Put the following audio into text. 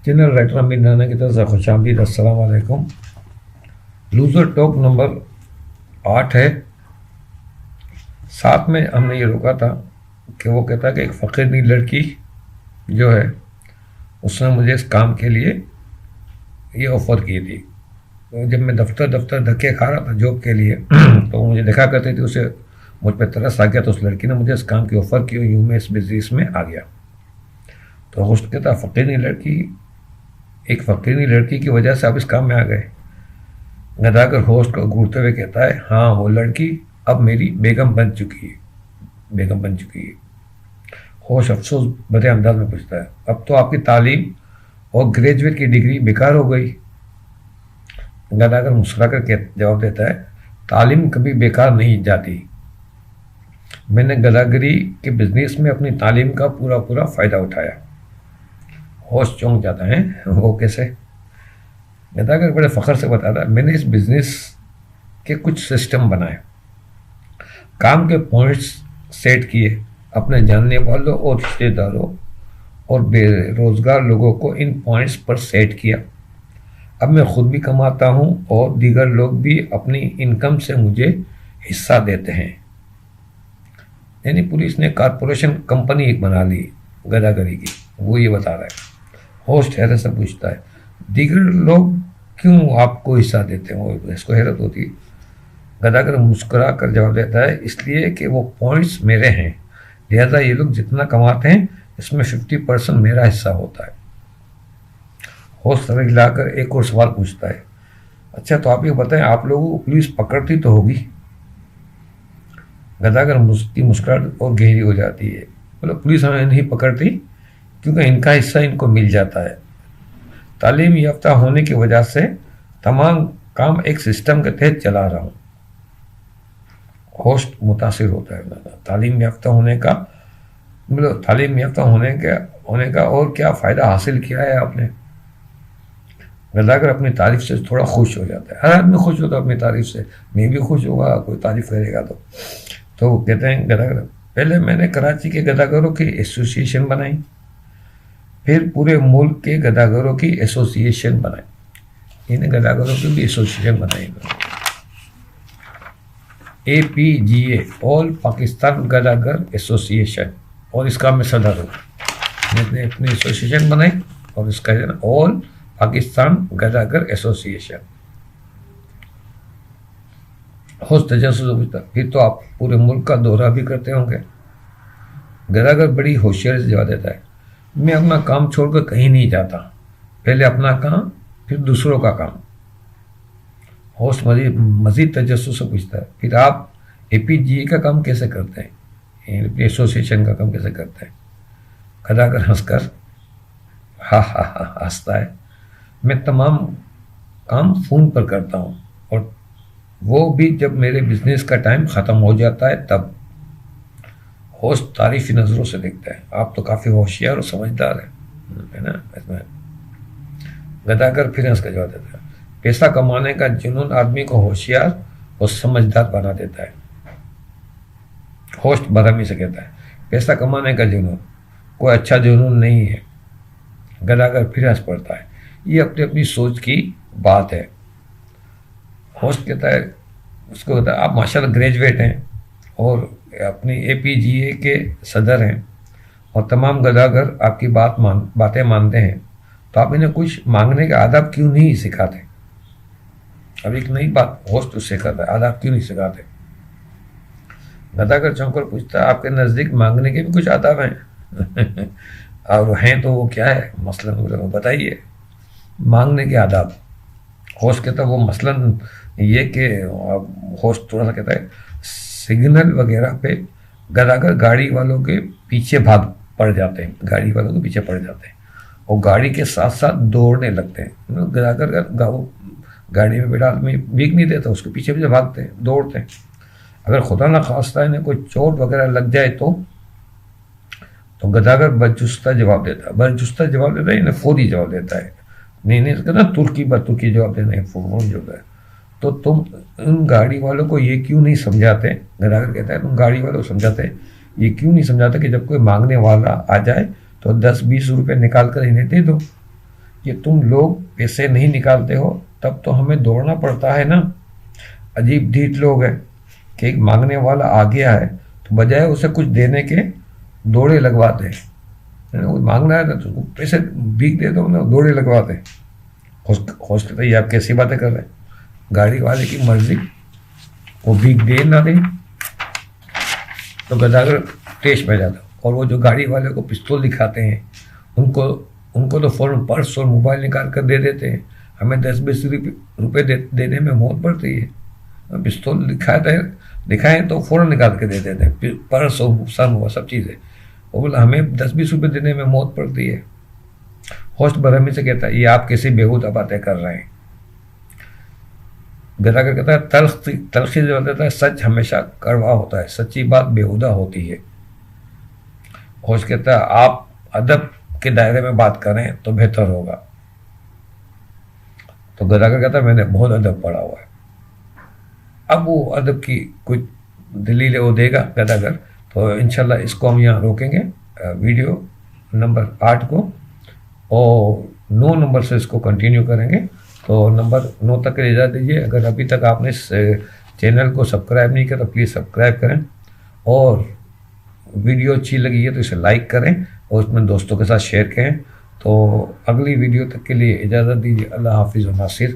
General writer امین رانا کی طرف سے خوش آمدید. السلام علیکم. لوزر ٹاک نمبر 8 ہے. 7 میں ہم نے یہ روکا تھا کہ وہ کہتا ہے کہ ایک فقیرنی لڑکی جو ہے اس نے مجھے اس کام کے لیے یہ آفر کی تھی. جب میں دفتر دھکے کھا رہا تھا جاب کے لیے تو مجھے دیکھا کرتی تھی, اسے مجھ پہ ترس آ گیا تو اس لڑکی نے مجھے اس کام کی آفر کی اور یوں میں اس بزنس میں آ گیا. تو ہوسٹ کہتا ایک فقیرنی لڑکی کی وجہ سے آپ اس کام میں آ گئے. گداگر ہوسٹ کو گھورتے ہوئے کہتا ہے ہاں وہ لڑکی اب میری بیگم بن چکی ہے. ہوش افسوس بھرے انداز میں پوچھتا ہے اب تو آپ کی تعلیم اور گریجویٹ کی ڈگری بیکار ہو گئی. گداگر مسکرا کر جواب دیتا ہے تعلیم کبھی بیکار نہیں جاتی. میں نے گداگری کے بزنس میں اپنی تعلیم کا پورا فائدہ اٹھایا. ہوش چونک جاتا ہے وہ کیسے؟ گداگر بڑے فخر سے بتاتا ہے میں نے اس بزنس کے کچھ سسٹم بنائے, کام کے پوائنٹس سیٹ کیے, اپنے جاننے والوں اور رشتے داروں اور بے روزگار لوگوں کو ان پوائنٹس پر سیٹ کیا. اب میں خود بھی کماتا ہوں اور دیگر لوگ بھی اپنی انکم سے مجھے حصہ دیتے ہیں. یعنی پولیس نے کارپوریشن کمپنی ایک بنا لی گداگری کی, وہ یہ بتا رہا ہے. ہوسٹ حیرت سے پوچھتا ہے دیگر لوگ کیوں آپ کو حصہ دیتے ہیں؟ وہ اس کو حیرت ہوتی ہے. گداگر مسکرا کر جواب دیتا ہے اس لیے کہ وہ پوائنٹس میرے ہیں, لہذا یہ لوگ جتنا کماتے ہیں اس میں 50% میرا حصہ ہوتا ہے. ہوسٹ سر ہلا کر ایک اور سوال پوچھتا ہے اچھا تو آپ یہ بتائیں آپ لوگوں کو پولیس پکڑتی تو ہوگی؟ گداگر کی مسکراہٹ اور گہری ہو جاتی ہے. مطلب پولیس ہمیں نہیں پکڑتی کیونکہ ان کا حصہ ان کو مل جاتا ہے. تعلیم یافتہ ہونے کی وجہ سے تمام کام ایک سسٹم کے تحت چلا رہا ہوں. ہوسٹ متاثر ہوتا ہے تعلیم یافتہ ہونے کا اور کیا فائدہ حاصل کیا ہے آپ نے؟ گداگر اپنی تعریف سے تھوڑا خوش ہو جاتا ہے. ہر آدمی خوش ہوتا ہے اپنی تعریف سے, میں بھی خوش ہوگا کوئی تعریف کرے گا تو وہ کہتے ہیں گداگر پہلے میں نے کراچی کے گداگروں کی ایسوسیشن بنائی, پھر پورے ملک کے گداگروں کی ایسوسیشن بنائی. انہیں گداگروں کی بھی ایسوسیشن بنائی, APGA آل پاکستان گداگر ایسوسیشن, اور اس کا میں صدر ہوں. میں نے اپنی ایسوسیشن بنائی اور اس کا آل پاکستان گداگر ایسوسیشن. ہوسٹ تجسس سے پوچھتا پھر تو آپ پورے ملک کا دورہ بھی کرتے ہوں گے؟ گداگر بڑی ہوشیاری سے جواب دیتا ہے میں اپنا کام چھوڑ کر کہیں نہیں جاتا, پہلے اپنا کام پھر دوسروں کا کام. ہوسٹ مزید تجسس سے پوچھتا ہے پھر آپ APGA کا کام کیسے کرتے ہیں, ایسوسیشن کا کام کیسے کرتے ہیں؟ گداگر ہنس کر ہنستا ہے میں تمام کام فون پر کرتا ہوں اور وہ بھی جب میرے بزنس کا ٹائم ختم ہو جاتا ہے تب. ہوسٹ تعریفی نظروں سے دیکھتا ہے آپ تو کافی ہوشیار اور سمجھدار ہیں نا اس میں. گداگر پھر ہنس کا جواب دیتا ہے پیسہ کمانے کا جنون آدمی کو ہوشیار اور سمجھدار بنا دیتا ہے. ہوسٹ برہمی سے کہتا ہے پیسہ کمانے کا جنون کوئی اچھا جنون نہیں ہے. گداگر پھر ہنس پڑتا ہے یہ اپنی سوچ کی بات ہے. ہوسٹ کہتا ہے اس کو کہتا ہے آپ ماشاءاللہ گریجویٹ ہیں اور اپنی APGA کے صدر ہیں اور تمام گداگر آپ کی باتیں مانتے ہیں, تو آپ انہیں کچھ مانگنے کا آداب کیوں نہیں سکھاتے؟ اب ایک نئی بات ہوسٹ اس سے کرتا ہے آداب کیوں نہیں سکھاتے؟ گداگر چونک کر پوچھتا ہے آپ کے نزدیک مانگنے کے بھی کچھ آداب ہیں اور ہیں تو وہ کیا ہے مثلاً بتائیے مانگنے کے آداب. ہوسٹ کہتا ہے وہ مثلاً یہ کہ ہوسٹ تھوڑا سا کہتا ہے سگنل وغیرہ پہ گداگر گاڑی والوں کے پیچھے پڑ جاتے ہیں اور گاڑی کے ساتھ ساتھ دوڑنے لگتے ہیں. گداگر گاڑی میں بیٹھا آدمی بھیگ نہیں دیتا, اس کے پیچھے بھاگتے ہیں دوڑتے ہیں. اگر خدا نہ خواستہ انہیں کوئی چوٹ وغیرہ لگ جائے تو گداگر برجستہ جواب دیتا ہے انہیں فوری جواب دیتا ہے نہیں ترکی جواب دینا ہے فوراً جو ہے. تو تم ان گاڑی والوں کو یہ کیوں نہیں سمجھاتے؟ گداگر کہتا ہے تم گاڑی والوں کو سمجھاتے یہ کیوں نہیں سمجھاتے کہ جب کوئی مانگنے والا آ جائے تو 10-20 روپے نکال کر انہیں دے دو. کہ تم لوگ پیسے نہیں نکالتے ہو تب تو ہمیں دوڑنا پڑتا ہے نا. عجیب ڈھیٹ لوگ ہیں کہ ایک مانگنے والا آ گیا ہے تو بجائے اسے کچھ دینے کے دوڑے لگواتے ہیں. وہ مانگنا ہے تو پیسے بھیگ دے دو نا, دوڑے لگواتے ہیں. ہوش کہتا ہے یہ آپ کیسی باتیں کر رہے ہیں, گاڑی والے کی مرضی, وہ بھیگ دے نہ دیں. تو گداگر ٹیش میں جاتا, اور وہ جو گاڑی والے کو پستول دکھاتے ہیں ان کو تو فوراً پرس اور موبائل نکال کر دے دیتے ہیں. ہمیں 10-20 روپے دینے میں موت پڑتی ہے. پستول دکھائیں تو فوراً نکال کے دے دیتے ہیں, پرس اور سر سب چیزیں. وہ بولا ہمیں 10-20 روپے دینے میں موت پڑتی ہے. ہوسٹ برہمی سے کہتا ہے یہ آپ کیسی بیہودہ باتیں کر رہے ہیں. گداگر کہتا ہے تلخی جو ہوتا ہے سچ ہمیشہ کڑوا ہوتا ہے, سچی بات بیہودہ ہوتی ہے. ہوسٹ کہتا ہے آپ ادب کے دائرے میں بات کریں تو بہتر ہوگا. تو گداگر کہتا ہے میں نے بہت ادب پڑھا ہوا ہے. اب وہ ادب کی کچھ دلیل وہ دے گا گداگر. تو انشاءاللہ اس کو ہم یہاں روکیں گے ویڈیو نمبر 8 کو, اور 9 نمبر سے اس کو کنٹینیو کریں گے. تو نمبر 9 تک اجازت دیجیے. اگر ابھی تک آپ نے اس چینل کو سبسکرائب نہیں کیا تو پلیز سبسکرائب کریں, اور ویڈیو اچھی لگی ہے تو اسے لائک کریں اور اس میں دوستوں کے ساتھ شیئر کریں. تو اگلی ویڈیو تک کے لیے اجازت دیجیے. اللہ حافظ و ناصر.